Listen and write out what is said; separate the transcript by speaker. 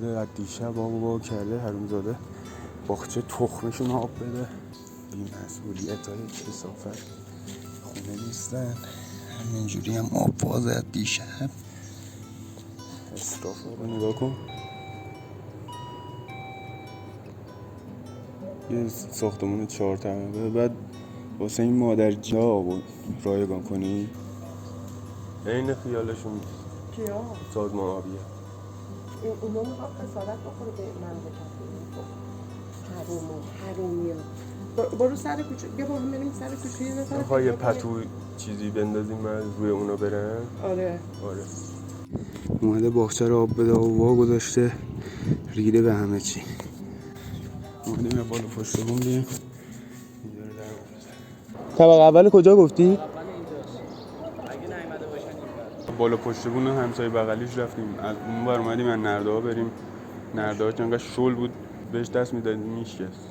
Speaker 1: از دیشب آب کرده حرومزاده باغچه تخمشون آب بده. این مسئولیت‌های کثافت خونه نیستن. همینجوری هم آب بازه از دیشب. اسراف رو نگاه کن. یه ساختمون 4 طبقه بعد واسه این مادر جا رایگان کنی عین خیالشون
Speaker 2: کیا؟
Speaker 1: سازمان آبیه.
Speaker 2: اونا میخواد خسارت بخوره به مملکت. حرومی برو سر کوچه. بیا با هم بریم سر کوچه یه نفر
Speaker 1: میخوای یه پتو چیزی بندازیم من روی اونا برن؟
Speaker 2: آره
Speaker 1: اومده باغچه رو آب بده و وا گذاشته ریده به همه چی. اومدیم یه بالا پشت بوم بیم. طبقه اول کجا گفتی؟ بالا پشت بون همسایه بغلیش رفتیم. از اون ور اومدیم از نرده‌ها بریم. نرده‌ها چون انقدر شل بود بهش دست می‌دادیم میشکست.